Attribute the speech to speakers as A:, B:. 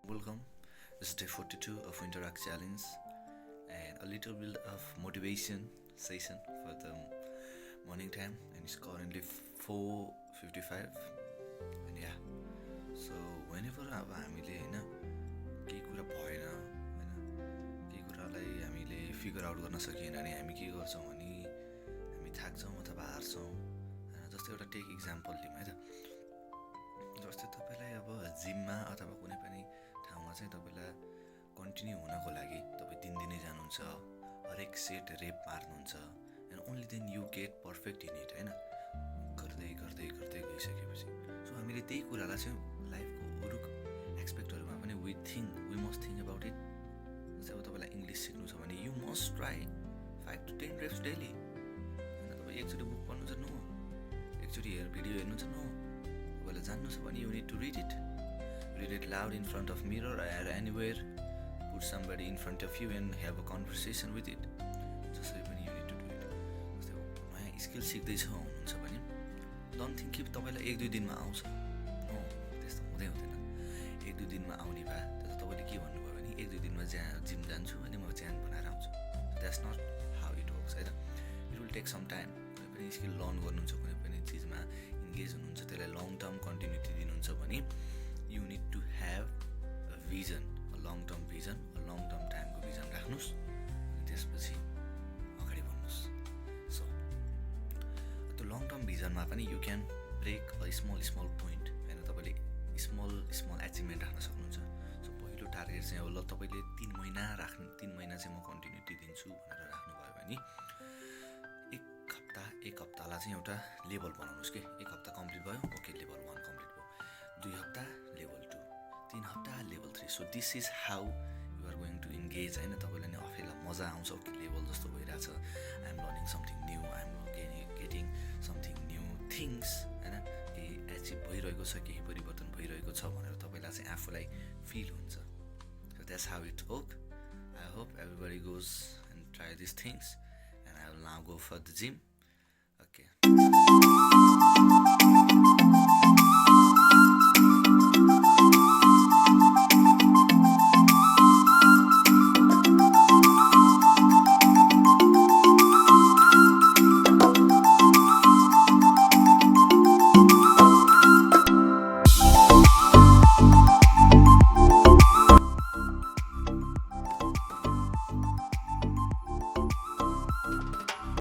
A: Welcome. This is day 42 of Interact Challenge and a little bit of motivation session for the morning time, and it's currently 4:55 and yeah, so whenever अब हामीले हैन केही कुरा भएन हैन केही कुरालाई हामीले फिगर आउट गर्न सकिएन भने हामी के गर्छौं भने हामी थाक्छौं अथवा हार्छौं हैन। जस्तै एउटा टेक इक्जाम्पल लिउँ है त। जस्तै तपाईलाई अब जिममा अथवा कुनै पनि ठाउँमा चाहिँ तपाईलाई कन्टिन्यू हुनको लागि तपाईँ दिनदिनै जानुहुन्छ, हरेक सेट रेप मार्नुहुन्छ and only then you get perfect in it हैन। गर्दै गर्दै गर्दै गइसकेपछि सो हामीले त्यही कुरालाई चाहिँ लाइफको अरू एक्सपेक्टहरूमा पनि we must think about it. जस्तै अब तपाईँलाई इङ्ग्लिस सिक्नु छ भने you must try 5 to 10 reps daily हैन। तपाईँ एकचोटि बुक पढ्नु छ नो, एकचोटि भिडियो हेर्नु छ नो, तपाईँलाई जान्नु छ भने you need to read it loud in front of mirror or anywhere, put somebody in front of you and have a conversation with it. जसरी पनि you need to do it. जस्तै नयाँ स्किल सिक्दैछ हुनुहुन्छ भने डोन्ट थिङ्क कि तपाईँलाई 1-2 दिनमा आउँछ, नो, त्यस्तो हुँदैन। 1-2 दिनमा आउने भए तपाईँले के भन्नुभयो भने 1-2 दिनमा जिम जान्छु अनि म च्यान बनाएर आउँछु। That's not how it works है त। It will take some time. कुनै पनि स्किल लर्न गर्नुहुन्छ, कुनै पनि चिजमा इन्गेज हुनुहुन्छ, त्यसलाई लङ टर्म कन्टिन्युटी दिनुहुन्छ भने you need to have a vision, a long term vision, a long term time को vision राख्नुस् अनि त्यसपछि अगाडि बढ्नुस्। सो त्यो लङ टर्म भिजनमा पनि you can break a small point हैन। तपाईले स्मल अचिभमेन्ट राख्न सक्नुहुन्छ। सो पहिलो टार्गेट चाहिँ अब ल तपाईले 3 महिना राख्नु, 3 महिना चाहिँ म कन्टिन्युटी दिन्छु भनेर राख्नु भयो भने एक हप्तालाई चाहिँ एउटा लेभल बनाउनुस् के। एक हप्ता कम्प्लिट भयो, ओके लेभल 1 कम्प्लिट भयो। 2 हप्ता लेभल 2, 3 हप्ता level 3। So this is how you are going to engage हैन। तपाईँलाई नै आफैलाई मजा आउँछ कि लेभल जस्तो भइरहेछ, I am learning something new, I am getting something new things हैन। केही एचिभ भइरहेको छ, केही परिवर्तन भइरहेको छ भनेर तपाईँलाई चाहिँ आफूलाई फिल हुन्छ। So that's how it work. I hope everybody goes and try this things and I will now go for the gym. Okay.